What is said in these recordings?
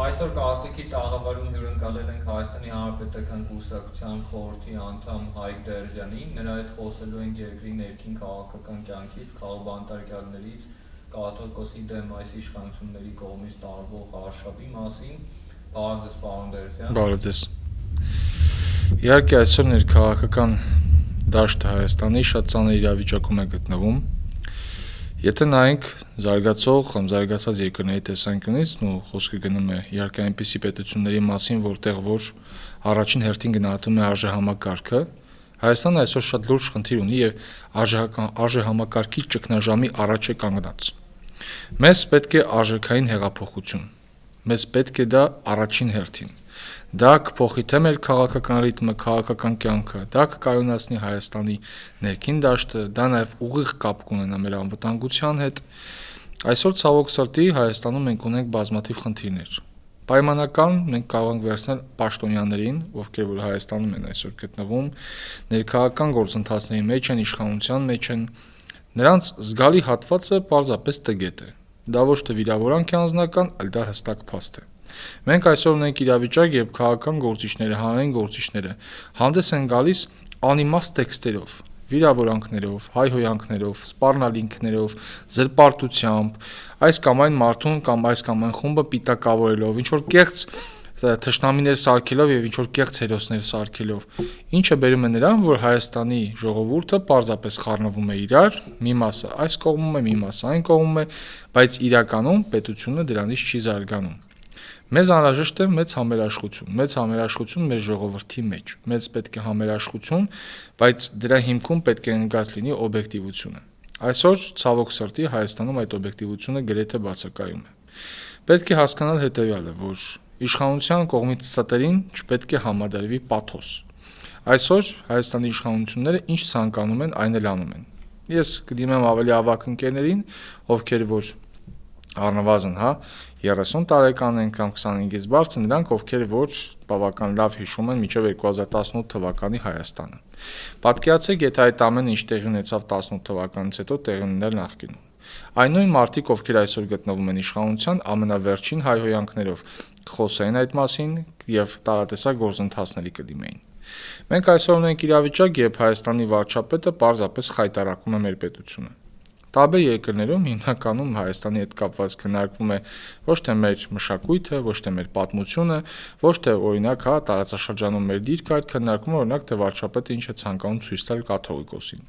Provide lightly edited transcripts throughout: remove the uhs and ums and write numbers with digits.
Այսօր կարծիքի տաղավարում հյուրընկալել ենք Հայաստանի Հանրապետական Կուսակցության խորհրդի անդամ Հայկ Դերժյանին, նրա հետ խոսելու ենք երկրի ներքին քաղաքական կյանքից, քաղաքաբանտարկյալներից, կաթողիկոսի դեմ այս իշխանությունների կողմից տարվող արշավի մասին։ Բարև ձեզ, պարոն Դերժյան։ Բարև ձեզ։ Իհարկե այսօր ներքաղաքական դաշտը Հայաստանի շատ ծանր իրավիճակում է գտնվում։ Եթե նայենք զարգացող կամ զարգացած երկրների տեսանկյունից, խոսքը գնում է իհարկե այնպիսի պետությունների մասին, որտեղ որ առաջին հերթին գնահատվում է արժեհամակարգը, Հայաստանը այսօր շատ լուրջ խնդիր ունի եւ արժեհամակարգի ճգնաժամի առաջ է կանգնած։ Մեզ պետք է արժեքային հեղափոխություն։ Մեզ պետք է դա առաջին հերթին։ Դա կփոխի թե մեր քաղաքական ռիթմը, քաղաքական կյանքը, դա կկայունացնի Հայաստանի ներքին դաշտը, դա նաև ուղիղ կապ կունենա մեր անվտանգության հետ։ Այսօր ցավոք սրտի Հայաստանում մենք ունենք բազմաթիվ խնդիրներ։ Պայմանական մենք կարող ենք վերցնել պաշտոնյաներին, ովքեր որ Հայաստանում են այսօր գտնվում, ներքաղաքական գործընթացների մեջ են, իշխանության մեջ են, նրանց զգալի հատվածը պարզապես տգետ է։ Դա ոչ թե վիրավորանք է անձնական, այլ դա հստակ փաստ է։ Մենք այսօր ունենք իրավիճակ, երբ քաղաքական գործիչները, հանրային գործիչները հանդես են գալիս անիմաստ տեքստերով, վիրավորանքներով, հայհոյանքներով, սպառնալինքներով, զրպարտությամբ, այս կամ այն մարդուն կամ այս կամ այն խումբը պիտակավորելով, ինչ որ կեղծ թշնամիներ սարքելով եւ ինչ որ կեղծ հերոսներ սարքելով, ինչը բերում է նրան, որ Հայաստանի ժողովուրդը պարզապես խառնվում է իրար, մի մասը այս կողմում է, մի մասը այն կողմում է, բայց իրականում պետությունը դրանից չի զարգանում։ Մեզ անհրաժեշտ է մեծ համերաշխություն մեր ժողովրդի մեջ։ Մեզ պետք է համերաշխություն, բայց դրա հիմքում պետք է ընկած լինի օբյեկտիվությունը։ Այսօր ցավոք սրտի Հայաստանում այդ օբյեկտիվությունը գրեթե բացակայում է։ Պետք է հասկանալ հետևյալը, որ իշխանության կողմից ստերին չպետք է համադրվի պաթոս։ Այսօր Հայաստանի իշխանությունները ինչ ցանկանում են, այն էլ անում են։ Ես կդիմեմ ավելի ավագ ընկերներին, ովքեր որ առնվազն 30 տարեկան են կամ 25-ից բարձր, նրանք ովքեր որ բավական լավ հիշում են մինչև 2018 թվականի Հայաստանը։ Պատկերացրեք, եթե այդ ամենը ինչ տեղի ունեցավ 18 թվականից հետո տեղի ուներ նախկինում։ Այն նույն մարդիկ, ովքեր այսօր գտնվում են իշխանության, ամենավերջին հայհոյանքներով կխոսեին այդ մասին եւ տարատեսակ գործընթացների կդիմեին։ Մենք այսօր ունենք իրավիճակ, երբ Հայաստանի վարչապետը պարզապես խայտարակում է մեր պետությունը։ Տարբեր երկրներում հիմնականում Հայաստանի հետ կապված քննարկվում է ոչ թե մեր մշակույթը, ոչ թե մեր պատմությունը, ոչ թե օրինակ տարածաշրջանում մեր դիրքը, այլ քննարկվում է օրինակ թե վարչապետը ինչ է ցանկանում ցույց տալ կաթողիկոսին։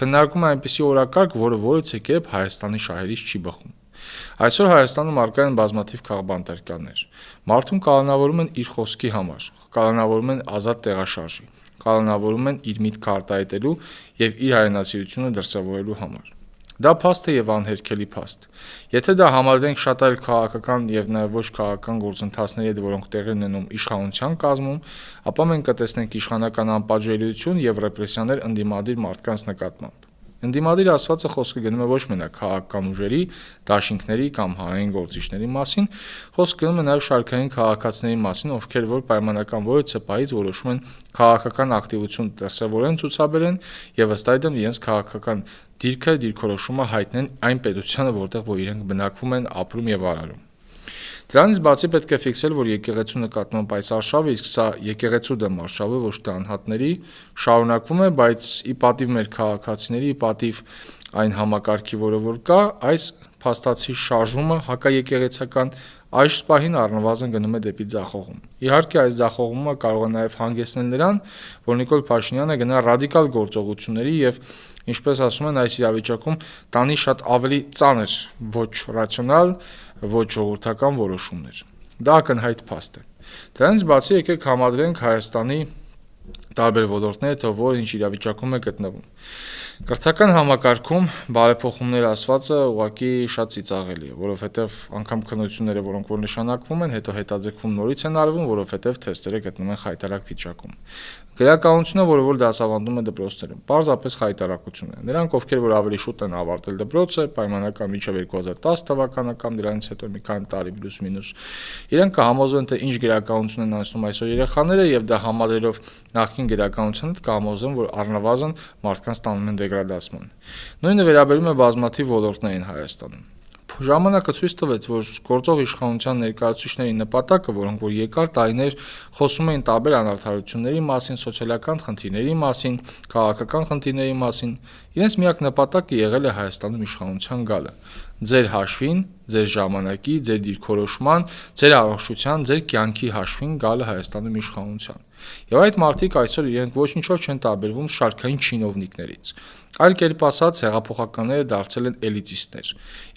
Քննարկում է այնպիսի օրակարգ, որը որից եկեպ Հայաստանի շահերից չի բխում։ Այսօր Հայաստանում առկա են բազմաթիվ քաղաքաբանտարկյալներ։ Մարդուն կալանավորում են իր խոսքի համար, կալանավորում են ազատ տեղաշարժի, կալանավորում են իր միտքը արտահայտելու եւ իր հայրենասիրությունը դրսևորելու համար։ Դա փաստ է եւ անհերքելի փաստ։ Եթե դա համադրենք շատ այլ քաղաքական եւ նաեւ ոչ քաղաքական գործընթացների հետ, որոնք տեղի ունենում իշխանության կազմում, ապա մենք կտեսնենք իշխանական անպատժելիություն եւ ռեպրեսիաներ ընդդիմադիր մարդկանց նկատմամբ։ Ընդդիմադիր ասվածը խոսքը գնում է ոչ մենակ քաղաքական ուժերի, դաշինքների կամ հանրային գործիչների մասին, խոսքը գնում է նաեւ շարքային քաղաքացիների մասին, ովքեր որ պայմանական որևիցե պահից որոշում են քաղաքական ակտիվություն դրսևորեն, ցուցաբերեն եւ ըստ այդմ իրենց քաղաքական դիրքորոշումը հայտնեն այն պետությանը, որտեղ որ իրենք բնակվում են, ապրում եւ արարում։ Դրանից բացի պետք է ֆիքսել, որ եկեղեցու նկատմամբ այս արշավը, իսկ սա եկեղեցու դեմ արշավը ոչ թե անհատների, շարունակվում է, բայց ի պատիվ մեր քաղաքացիների, ի պատիվ այն համակարգի, որը որ կա, այս փաստացի շարժումը հակաեկեղեցական այս պահին առնվազն գնում է դեպի ձախողում։ Իհարկե այս ձախողումը կարող է նաև հանգեցնել նրան, որ Նիկոլ Փաշինյանը գնա ռադիկալ գործողությունների եւ ինչպես ասում են այս իրավիճակում տանի շատ ավելի ծանր, ոչ ռացիոնալ, ոչ ժողովրդական որոշումներ։ Դա ակնհայտ փաստ է։ Դրանից բացի եկեք համադրենք Հայաստանի տարբեր ոլորտները, թե որ ինչ իրավիճակում է գտնվում։ Կրթական համակարգում բարեփոխումներ ասվածը ուղղակի շատ ծիծաղելի է, որովհետև անգամ քննությունները, որոնք որ նշանակվում են, հետո հետաձգվում նորից են արվում, որովհետև թեստերը գտնվում են խայտարակ վիճակում։ Գրականությունը, որը որ դասավանդում է դպրոցներում, պարզապես խայտարակություն է։ Նրանք, ովքեր որ ավելի շուտ են ավարտել դպրոցը, պայմանական մինչև 2010 թվականը կամ դրանից հետո մի քանի տարի պլյուս մինուս, իրենք կհամոզվեն, թե ինչ գրականություն են անցնում այսօր երեխաները եւ դա համադրելով նախկին գրականության հետ կհամոզվեն, որ առնվազն մարդկանց տանում են դեգրադացման։ Նույնը վերաբերում է բազմաթիվ ոլորտներին Հայաստանում։ Ժամանակը ցույց տվեց, որ գործող իշխանության ներկայացուցիչների նպատակը, որոնք որ երկար տարիներ խոսում էին տարբեր անարդարությունների մասին, սոցիալական խնդիրների մասին, քաղաքական խնդիրների մասին, իրենց միակ նպատակը եղել է Հայաստանում իշխանության գալը։ Ձեր հաշվին, ձեր ժամանակի, ձեր դիրքորոշման, ձեր առողջության, ձեր կյանքի հաշվին գալը Հայաստանում իշխանության։ Եվ այդ մարդիկ այսօր իրենք ոչինչով չեն տարբերվում շարքային չինովնիկներից։ Այլ կերպ ասած, հեղափոխականները դարձել են էլիտիստներ։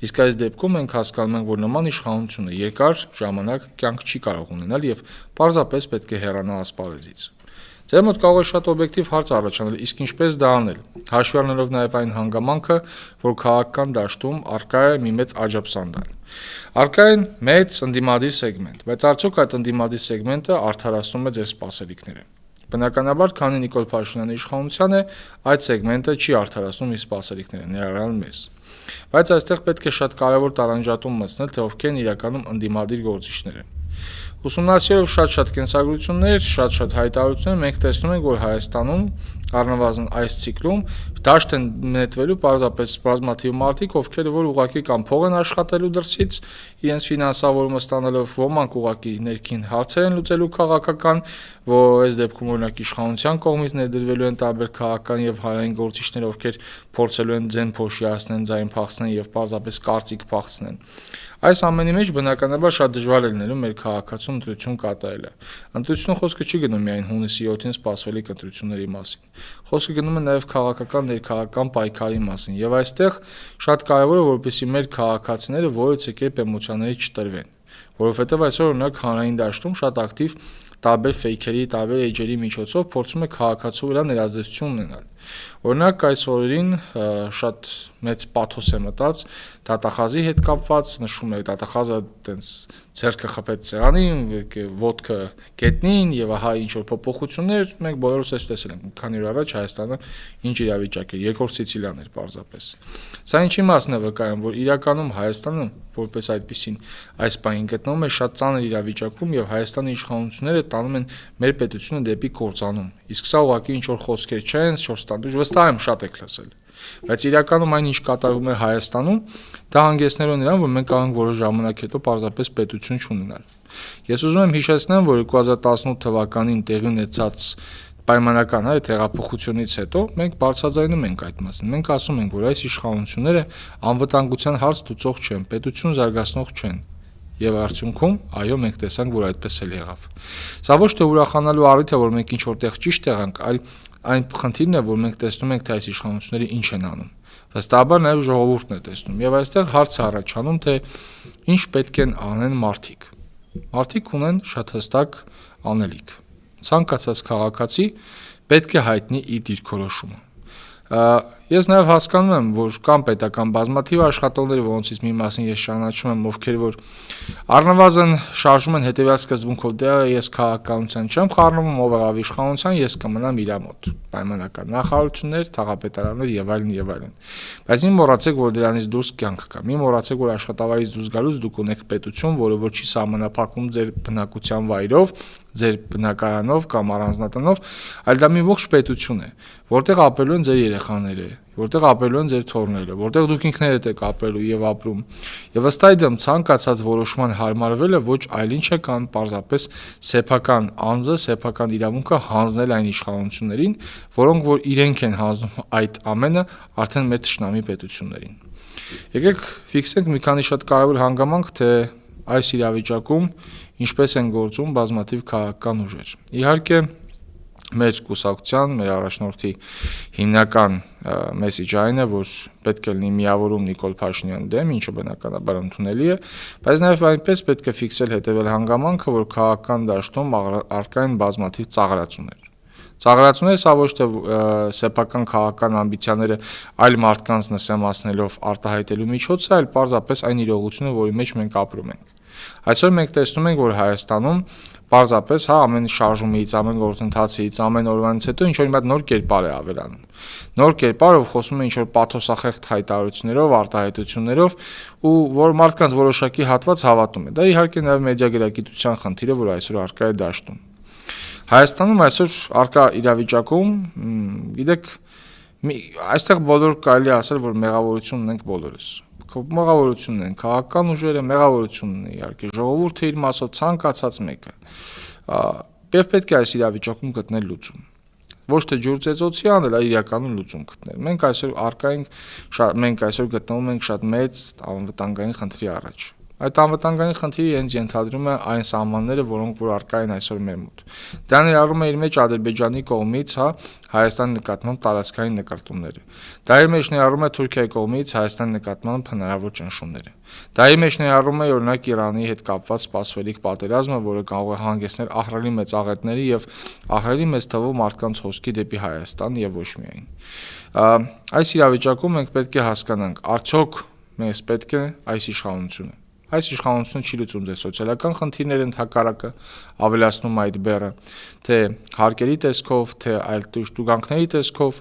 Իսկ այս դեպքում մենք հասկանում ենք, որ նման իշխանությունը երկար ժամանակ կյանք չի կարող ունենալ եւ պարզապես պետք է հեռանա ասպարեզից։ Ձեր մոտ կարող է շատ օբյեկտիվ հարց առաջանալ, իսկ ինչպես դա անել, հաշվի առնելով նաև այն հանգամանքը, որ քաղաքական դաշտում առկա է մի մեծ աջաբսանդալ։ Առկա է մեծ ընդդիմադիր սեգմենտ, բայց արդյոք այդ ընդդիմադիր սեգմենտը արդարացնում է ձեր սպասելիքները։ Բնականաբար, քանի Նիկոլ Փաշինյանի իշխանության է, այդ սեգմենտը չի արդարացնում իր սպասելիքները, ներառյալ մեզ։ Բայց այստեղ պետք է շատ կարևոր տարանջատում մտցնել, թե ովքեր են իրականում ընդդիմադիր գործիչները։ Ուսումնասիրելով շատ կենսագրություններ, շատ հայտարարություններ, մենք տեսնում ենք, որ Հայաստանում առնվազն այս ցիկլում դաշտ են նետվելու պարզապես բազմաթիվ մարդիկ, ովքեր որ ուղղակի կամ փող են աշխատելու դրսից, իրենց ֆինանսավորումը ստանալով, ոմանք ուղղակի ներքին հարցեր են լուծելու քաղաքական, որ այս դեպքում օրինակ իշխանության կողմից ներդրվելու են տարբեր քաղաքական եւ հանրային գործիչներ, ովքեր փորձելու են ձեն փոշիացնեն, ձայն փախցնեն եւ պարզապես կարծիք փախցնեն։ Այս ամենի մեջ բնականաբար շատ դժվար է լինելու մեր քաղաքացուն ընտրություն կատարելը։ Ընտրությունը խոսքը չի գնում միայն հունիսի 7-ին սպասվելիք ընտրությունների մասին։ Խոսքը գնում է նաև քաղաքական ներքաղաքական պայքարի մասին, եւ այստեղ շատ կարևոր է, որպեսզի մեր քաղաքացիները որևէ կերպ էմոցիաների չտրվեն, որովհետեւ այսօր օրինակ հանրային դաշտում շատ ակտիվ տարբեր ֆեյքերի, տարբեր էջերի միջոցով փորձում է քաղաքացու վրա ներազդեցություն ունենալ։ Օրինակ այս օրերին շատ մեծ պաթոս է մտած դատախազի հետ կապված, նշում է դատախազը տենց ձեռքը խփեց սեղանին, ոդկը գետնին եւ ահա ինչ որ փոփոխություններ մենք բոլորս էս տեսել ենք։ Քանի օր առաջ Հայաստանը ինչ իրավիճակ էր, երկրորդ Սիցիլիան էր պարզապես։ Սա ինչի մասն է վկայում, որ իրականում Հայաստանը որպես այդպեսին այս պահին գտնվում է շատ ծանր իրավիճակում եւ Հայաստանի իշխանությունները տանում են մեր պետությունը դեպի կործանում։ Իսկ սա ուղղակի ինչ որ խոսքեր չեն, 4 տանդուժ վստահ եմ շատ եք լսել։ Բայց իրականում այն ինչ կատարվում է Հայաստանում, դա հանգեցնելու նրան, որ մենք կարող ենք որոշ ժամանակ հետո պարզապես պետություն չունենալ։ Ես ուզում եմ հիշեցնեմ, որ 2018 թվականին տեղի ունեցած պայմանական այդ հեղափոխությունից հետո մենք բարձրաձայնում ենք այդ մասը։ Մենք ասում ենք, որ այս իշխանությունները անվտանգության հարց լուծող չեն, պետություն զարգացնող չեն։ Եվ արդյունքում, այո, մենք տեսանք, որ այդպես էլ եղավ։ Սա ոչ թե ուրախանալու առիթ է, որ մենք ինչ որտեղ ճիշտ եղանք, այլ այն խնդիրն է, որ մենք տեսնում ենք, թե այս իշխանությունները ինչ են անում։ Վստահաբար նաև ժողովուրդն է տեսնում։ Եվ այստեղ հարց է առաջանում, թե ինչ պետք են անեն մարդիկ։ Մարդիկ ունեն շատ հստակ անելիք։ Ցանկացած քաղաքացի պետք է հայտնի իր դիրքորոշումը։ Ես նաև հասկանում եմ, որ կան պետական բազմաթիվ աշխատողներ, որոնցից մի մասին ես ճանաչում եմ, ովքեր որ առնվազն շարժում են հետևյալ սկզբունքով՝ դե ես քաղաքականության չեմ խառնվում, ով եղավ իշխանության, ես կմնամ իր մոտ։ Պայմանական նախարարություններ, թաղապետարաններ եւ այլն եւ այլն։ Բայց մի մոռացեք, որ դրանից դուրս կյանք կա։ Մի մոռացեք, որ աշխատավայրից դուրս գալուց դուք ունեք պետություն, որը որ չի սահմանափակում ձեր բնակության վայրով, ձեր բնակարանով կամ առանձնատնով, այլ դա մի ողջ պետություն է, որտեղ ապրելու են ձեր երեխաները, որտեղ ապրելու են ձեր թոռները, որտեղ դուք ինքներդ եք ապրելու եւ ապրում։ Եվ ըստ այդմ ցանկացած որոշման հարմարվելը ոչ այլ ինչ է կան պարզապես սեփական անձը, սեփական իրավունքը հանձնել այն իշխանություններին, որոնք որ իրենք են հանձնում այդ ամենը արդեն մեր թշնամի պետություններին։ Եկեք ֆիքսենք մի քանի շատ կարևոր հանգամանք, թե այս իրավիճակում ինչպես են գործում բազմաթիվ քաղաքական ուժեր։ Իհարկե, մեր կուսակցության, մեր առաջնորդի հիմնական մեսեջը այն է, որ պետք է լինի միավորում Նիկոլ Փաշինյանի դեմ, ինչը բնականաբար ընդունելի է, բայց նաև այնպես պետք է ֆիքսել հետևել հանգամանքը, որ քաղաքական դաշտում առկա են բազմաթիվ ծաղրացումներ։ Ծաղրացումները սա ոչ թե սեփական քաղաքական ամբիցիաները այլ մարդկանց նսեմացնելով արտահայտելու միջոց է, այլ պարզապես այն իրողությունը, որի մեջ մենք ապրում ենք։ Այսօր մենք տեսնում ենք, որ Հայաստանում պարզապես ամեն շարժումից, ամեն գործընթացից, ամեն օրվանից հետո ինչ-որ մի հատ նոր կերպար է ավելանում։ Նոր կերպարով խոսում է ինչ-որ պաթոսախեղտ հայտարարություններով, արտահայտություններով, ու որ մարդկանց որոշակի հատված հավատում է։ Դա իհարկե նաև մեդիա գրագիտության խնդիր է, որ այսօր առկա է դաշտում։ Հայաստանում այսօր առկա իրավիճակում, գիտեք, այստեղ բոլոր կարելի է ասել, որ մեղավորություն ունենք բոլորս։ Մեղավորություն ունեն քաղաքական ուժերը, մեղավորություն ունի իհարկե ժողովուրդը իր մասով ցանկացած մեկը։ Եվ պետք է այս իրավիճակում գտնել լուծում։ Ոչ թե ջուր ծեծոցի անել, այլ իրականում լուծում գտնել։ Մենք այսօր գտնվում ենք շատ մեծ անվտանգային խնդրի առաջ։ Այդ անվտանգային խնդիրը հենց ենթադրում է այն սահմանները, որոնք որ առկա են այսօր մեր մոտ։ Դա ներառում է իր մեջ Ադրբեջանի կողմից Հայաստանի նկատմամբ տարածքային նկարտումները։ Դա իր մեջ ներառում է Թուրքիայի կողմից Հայաստանի նկատմամբ հնարավոր ճնշումները։ Դա իր մեջ ներառում է օրինակ Իրանի հետ կապված սպասվելիք պատերազմը, որը կարող է հանգեցնել ահռելի մեծ աղետների եւ ահռելի մեծ թվով մարդկանց հոսքի դեպի Հայաստան եւ ոչ միայն։ Այս իրավիճակում մենք պետք է հասկանանք, արդյոք մեզ պետք է այս իշխանությունը։ Այս իշխանությունը չի լուծում դեր սոցիալական խնդիրները ընդհակառակը, ավելացնում այդ բեռը, թե հարկերի տեսքով, թե այլ տուգանքների տեսքով,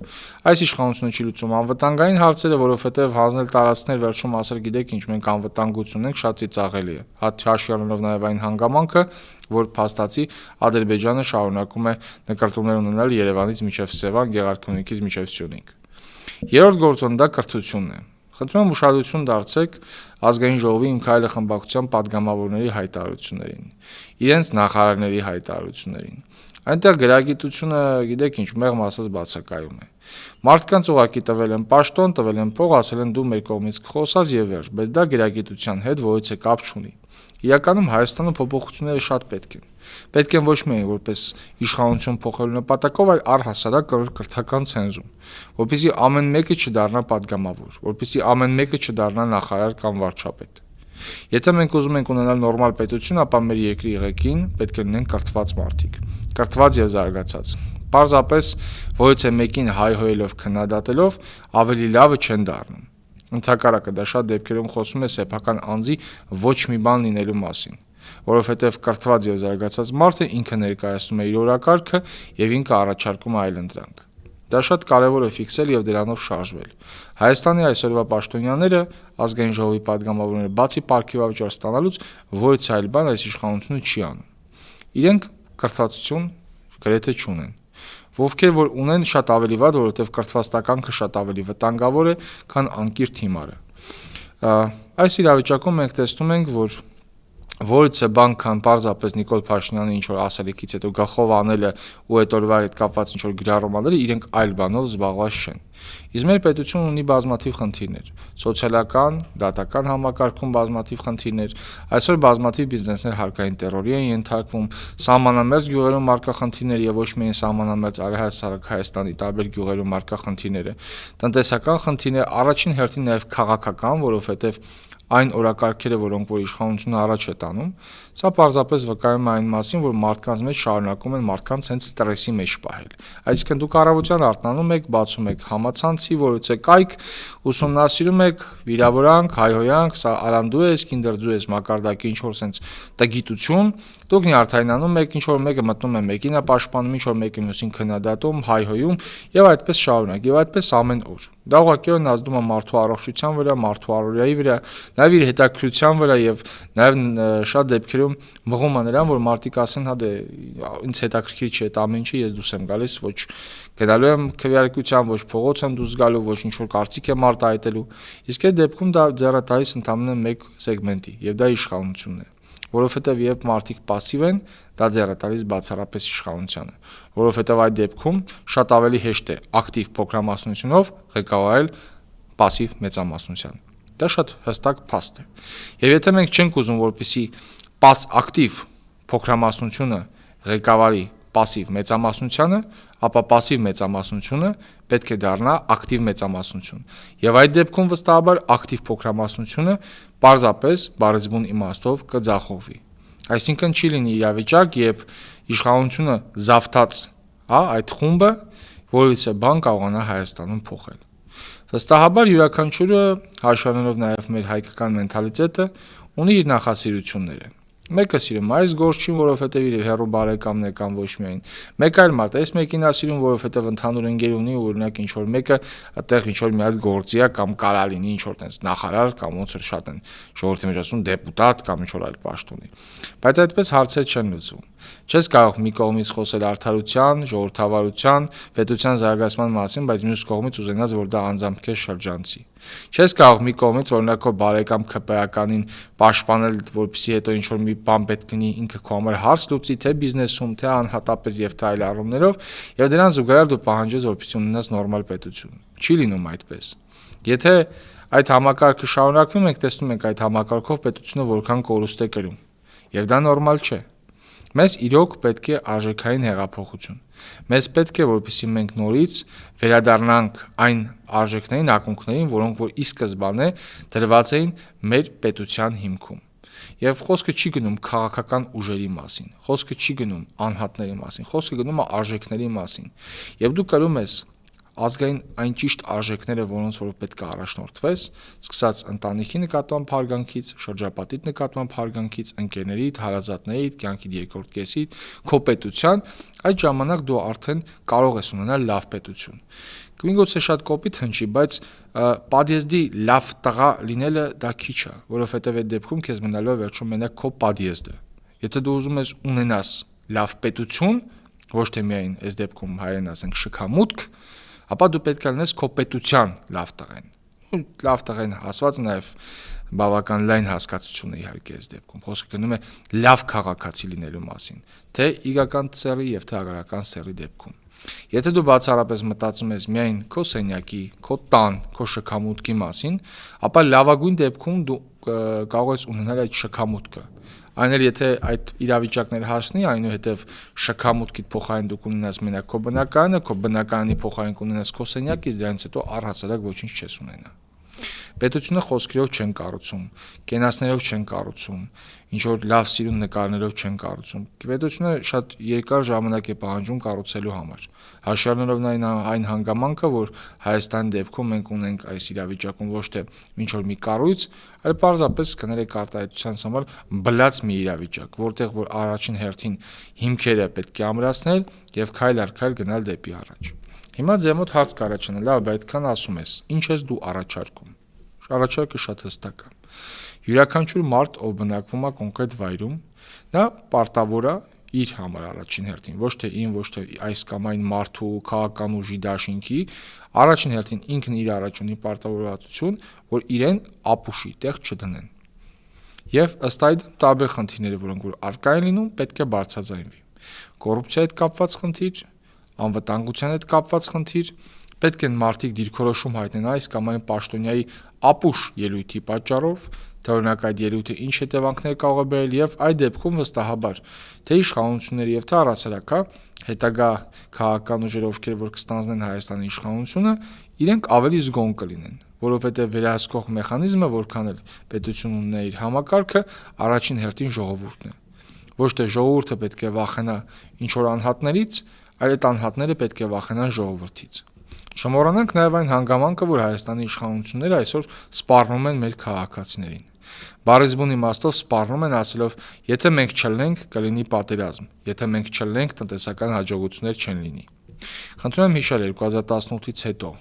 այս իշխանությունը չի լուծում անվտանգային հարցերը, որովհետև հանձնել տարածքներ վերջում ասել գիտեք ինչ, մենք անվտանգություն ենք, շատ ծիծաղելի է։ Հաշվի առնելով նաև այն հանգամանքը, որ փաստացի Ադրբեջանը շարունակում է նկարտումներ ունենալ Երևանից մինչև Սևան, Գեղարքունիքից մինչև Սյունիք։ Երրորդ գործոնը դա կրթությունն է։ Խնդրում եմ ուշադրություն դարձեք ազգային ժողովի Իմ քայլը խմբակցության падգամավորների հայտարարություններին, իրենց նախարարների հայտարարություններին։ Այնտեղ գրագիտությունը, գիտեք ինչ, մեղմ ասած բացակայում է։ Մարդկանց ուղակի տվել են պաշտոն, տվել են փող, ասել են դու մեր կողմից կխոսած եւ վերջ, բայց դա գրագիտության հետ որից է կապ չունի։ Իրականում Հայաստանում փոփոխությունները շատ պետք են։ Պետք են ոչ միայն որպես իշխանություն փոխելու նպատակով, այլ առհասարակ կրթական ցենզում, որպեսզի ամեն մեկը չդառնա падգամավոր, որպեսզի ամեն մեկը չդառնա նախարար կամ վարչապետ։ Եթե մենք ուզում ենք ունենալ նորմալ պետություն, ապա մեր երկրի ղեկին պետք է լինեն կրթված մարդիկ, կրթված եւ զարգացած։ Պարզապես որից է մեկին հայհոյելով քննադատելով ավելի լավը չեն դառնում։ Ընդհակառակը դա շատ դեպքերում խոսում է սեփական անձի ոչ մի բան լինելու մասին, որովհետև կրթված եւ զարգացած մարդը ինքը ներկայացնում է իր օրակարգը եւ ինքը առաջարկում է այլընտրանք։ Դա շատ կարևոր է ֆիքսել եւ դրանով շարժվել։ Հայաստանի այսօրվա պաշտոնյաները, ազգային ժողովի падգամավորները բացի պարգևավճար ստանալուց որից այլ բան այս իշխանությունը չի անում։ Իրենք կրթվածություն գրեթե չունեն։ Ովքեր որ ունեն շատ ավելի վատ, որովհետև կրթված տականքը շատ ավելի վտանգավոր է, քան անկիրթ հիմարը։ Այս իրավիճակում մենք տեսնում ենք, որ որից է բան քան պարզապես Նիկոլ Փաշինյանի ինչ որ ասելիքից հետո գլխով անելը ու այդ օրվա հետ կապված ինչ որ գրառում անելը, իրենք այլ բանով զբաղված չեն։ Իսկ մեր պետությունն ունի բազմաթիվ խնդիրներ՝ սոցիալական, դատական համակարգում բազմաթիվ խնդիրներ, այսօր բազմաթիվ բիզնեսներ հարկային տերորի են ենթարկվում, սահմանամերձ գյուղերում առկա խնդիրներ եւ ոչ միայն սահմանամերձ Արևելք Հայաստանի տարբեր գյուղերում առկա խնդիրները, տնտեսական խնդիրներ, առաջին հերթին նաեւ քաղաքական, որովհետեւ այն օրակարգերը, որոնք որ իշխանությունը առաջ է տանում, սա պարզապես վկայում է այն մասին, որ մարդկանց մեջ շարունակում են մարդկանց հենց ստրեսի մեջ պահել։ Այսինքն դուք առավոտյան արթնանում եք, բացում եք համացանցի, որից է կայք, ուսումնասիրում եք, վիրավորանք, հայհոյանք, սա արանդու ես, կինդերձու ես, մակարդակի ինչ որ sense տգիտություն, դուք նյարդայնանում եք, ինչ որ մեկը մտնում է մեկին է պաշտպանում, ինչ որ մեկը մյուսին քննադատում, հայհոյում եւ այդպես շարունակ եւ այդպես ամեն օր։ Դա ուղղակիորեն ազդում է մարդու առողջության վրա, մարդու առօրյայի վրա, նաեւ իր հետաքրքրության վրա եւ նաեւ շատ դեպքերում մղում է նրան, որ մարդիկ ասեն, հա դե ինձ հետաքրքիր չի այդ ամեն ինչը, ես դուրս եմ գալիս, ոչ գնալու եմ քվեարկության, ոչ փողոց եմ դուրս գալու, ոչ ինչ որ կարծիք եմ արտահայտելու։ Իսկ այդ դեպքում դա ձեռը տալիս ընդամենը մեկ սեգմենտի եւ դա իշխանությունն է, որովհետեւ երբ մարդիկ пассив են, դա ձեռը տալիս բացառապես իշխանությանը, որովհետեւ այդ դեպքում շատ ավելի հեշտ է ակտիվ փոքրամասնությունով ղեկավարել пассив մեծամասնության։ Դա շատ հստակ փաստ է։ Եվ եթե մենք չենք ուզում, որպեսի ակտիվ փոքրամասնությունը ղեկավարի пассив մեծամասնությանը, ապա пассив մեծամասնությունը պետք է դառնա ակտիվ մեծամասնություն։ Եվ այդ դեպքում վստահաբար ակտիվ փոքրամասնությունը պարզապես բառեզբուն իմաստով կձախողվի։ Այսինքն չի լինի իրավիճակ, երբ իշխանությունը զավթած, այդ խումբը, որից է բան կարողանա Հայաստանում փոխել։ Վստահաբար յուրաքանչյուրը հաշվառելով նաև մեր հայկական մենթալիտետը ունի իր նախասիրությունները։ Մեկը սիրում այս գործին, որովհետև իր հերո բարեկամն է կամ ոչ միայն։ Մեկ այլ մարդ այս մեկին է սիրում, որովհետև ընդհանուր ընկեր ունի, օրինակ ինչ որ մեկը այդտեղ ինչ որ մի հատ գործի է կամ կարա լինի ինչ որ տես նախարար կամ ոնց որ շատ են ժողովրդի մեջ ասում դեպուտատ կամ ինչ որ այլ պաշտոնի։ Բայց այդպես հարցեր չեն լուծվում։ Չես կարող մի կողմից խոսել արդարության, ժողովրդավարության, պետության զարգացման մասին, բայց մյուս կողմից ուզենաս, որ դա անձամբ քեզ շրջանցի։ Չես կարող մի կողմից օրինակ քո բարեկամ ՔՊ-ականին պաշտպանել, որպեսզի հետո ինչ որ մի բան պետք լինի ինքը քո համար հարց լուծի, թե բիզնեսում, թե անհատապես եւ թե այլ առումներով, եւ դրան զուգահեռ դու պահանջես, որպեսզի ունենաս նորմալ պետություն։ Չի լինում այդպես։ Եթե այդ համակարգը շարունակվում ենք, տեսնում ենք այդ համակարգով պետությունը որքան կորուստ է կրում։ Եվ դա նորմալ չէ։ Մեզ իրոք պետք է արժեքային հեղափոխություն։ Մեզ պետք է, որպեսզի մենք նորից վերադառնանք այն արժեքներին, ակունքներին, որոնք որ ի սկզբանե դրված էին մեր պետության հիմքում։ Եվ խոսքը չի գնում քաղաքական ուժերի մասին, խոսքը չի գնում անհատների մասին, խոսքը գնում է արժեքների մասին։ Եվ դու կրում ես ազգային այն ճիշտ արժեքները, որոնց որ պետք է առաջնորդվես, սկսած ընտանիքի նկատմամբ հարգանքից, շրջապատիդ նկատմամբ հարգանքից, ընկերներիդ, հարազատներիդ, կյանքիդ երկրորդ կեսիդ, քո պետության, այդ ժամանակ դու արդեն կարող ես ունենալ լավ պետություն։ Միգուցե շատ կոպիտ հնչի, բայց պատիեզդի լավ տղա լինելը դա քիչ է, որովհետև այդ դեպքում քեզ մնալու է վերջում մենակ քո պատիեզդը։ Եթե դու ուզում ես ունենաս լավ պետություն, ոչ թե միայն այս դեպքում հայերեն ասենք շքամուտք, ապա դու պետք է լինես քո պետության լավ տղեն։ Լավ տղեն ասված նաև բավական լայն հասկացություն է իհարկե այս դեպքում։ Խոսքը գնում է լավ քաղաքացի լինելու մասին, թե իրական սեռի եւ թե ագրական սեռի դեպքում։ Եթե դու բացառապես մտածում ես միայն քո սենյակի, քո տան, քո շքամուտքի մասին, ապա լավագույն դեպքում դու կարող ես ունենալ այդ շքամուտքը։ Այն էլ եթե այդ իրավիճակները հասնի, այնուհետև շքամուտքիդ փոխարեն դու կունենաս մենակ քո բնակարանի փոխարեն կունենաս քո սենյակից, դրանից հետո առհասարակ ոչինչ չես ունենա։ Պետությունը խոսքերով չեն կառուցում, կենացներով չեն կառուցում, ինչ որ լավ սիրուն նկարներով չեն կառուցում։ Պետությունը շատ երկար ժամանակ է պահանջում կառուցելու համար։ Հաշվառելով այն հանգամանքը, որ Հայաստանի դեպքում մենք ունենք այս իրավիճակում ոչ թե ինչ որ մի կառույց, այլ պարզապես կներեք արտահայտության համար բլած մի իրավիճակ, որտեղ որ առաջին հերթին հիմքերը պետք է ամրացնել եւ քայլ առ քայլ գնալ դեպի առաջ։ Հիմա ձեր մոտ հարց կառաջանա, լավ, այդքան ասում ես, ինչ ես դու առաջարկում։ Առաջարկը շատ հստակ է։ Յուրաքանչյուր մարդ, ով բնակվում է կոնկրետ վայրում, նա պարտավոր է իր համար առաջին հերթին, ոչ թե ոչ թե այս կամ այն մարդու քաղաքական ուժի դաշինքի, առաջին հերթին ինքն իր առաջ ունի պարտավորվածություն, որ իրեն ապուշի տեղ չդնեն։ Եվ ըստ այդ տարբեր խնդիրները, որոնք որ առկա են լինում, պետք է բարձրաձայնվի։ Կոռուպցիայի հետ կապված խնդիր, անվտանգության հետ կապված խնդիր, պետք են մարդիկ դիրքորոշում հայտնեն այս կամ այն պաշտոնյայի ապուշ ելույթի պատճառով, թե օրինակ այդ ելույթը ինչ հետևանքներ կարող է բերել եւ այդ դեպքում վստահաբար թե իշխանությունների եւ թե առասարակա հետագա քաղաքական ուժերը, ովքեր որ կստանձնեն Հայաստանի իշխանությունը, իրենք ավելի զգոն կլինեն, որովհետեւ վերահսկող մեխանիզմը, որքան էլ պետություն ունենա իր համակարգը, առաջին հերթին ժողովուրդն է։ Ոչ թե ժողովուրդը պետք է վախենա ինչ որ անհատներից, այլ այդ անհատները պետք է վախենան ժողովրդից։ Չմոռանանք նաև այն հանգամանքը, որ Հայաստանի իշխանությունները այսօր սպառնում են մեր քաղաքացիներին։ Բառեզբուն իմաստով սպառնում են ասելով, եթե մենք չլնենք, կլինի պատերազմ, եթե մենք չլնենք, տնտեսական հաջողություններ չեն լինի։ Խնդրում եմ հիշել 2018-ից հետո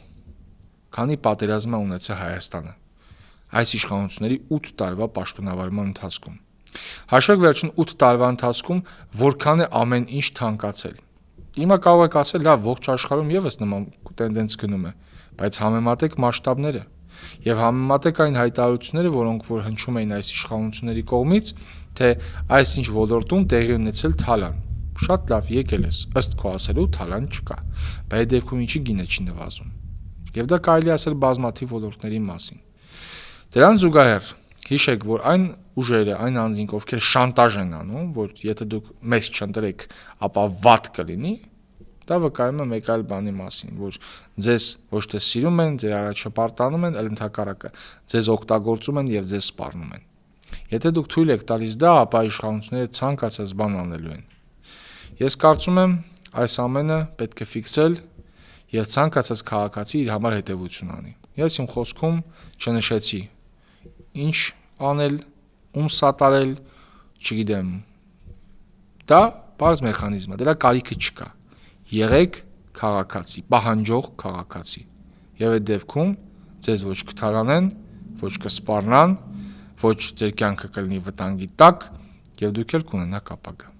քանի պատերազմ է ունեցել Հայաստանը այս իշխանությունների 8 տարվա պաշտոնավարման ընթացքում։ Հաշվեք վերջին 8 տարվա ընթացքում որքան է ամեն ինչ թանկացել։ Հիմա կարող եք ասել, լավ, ողջ աշխարհում եւս նման տենդենց գնում է, բայց համեմատեք մասշտաբները եւ համեմատեք այն հայտարարությունները, որոնք որ հնչում էին այս իշխանությունների կողմից, թե այսինչ ոլորտում տեղի ունեցել թալան։ Շատ լավ, եկել ես, ըստ քո ասելու թալան չկա, բայց այդ դեպքում ինչի գինը չի նվազում։ Եվ դա կարելի ասել բազմաթիվ ոլորտների մասին։ Դրան զուգահեռ հիշեք, որ այն ուժերը, այն անձինք, ովքեր շանտաժ են անում, որ եթե դուք մեզ չընտրեք, ապա վատ կլինի, դա վկայում է մեկ այլ բանի մասին, որ ձեզ ոչ թե սիրում են, ձեր առաջը պարտանում են, այլ ընդհակառակը ձեզ օգտագործում են եւ ձեզ սպառնում են։ Եթե դուք թույլ եք տալիս դա, ապա իշխանությունները ցանկացած բան անելու են։ Ես կարծում եմ, այս ամենը պետք է ֆիքսել եւ ցանկացած քաղաքացի իր համար հետեւություն անի։ Ես իմ խոսքում չնշեցի ինչ անել, ում սատարել, չգիտեմ։ Դա բարձ մեխանիզմ է, դրա կարիքը չկա։ Եղեք քաղաքացի, պահանջող քաղաքացի։ Եվ այդ դեպքում ձեզ ոչ կթալանեն, ոչ կսպառնան, ոչ ձեր կյանքը կլինի վտանգի տակ, եւ դուք էլ կունենաք ապագա։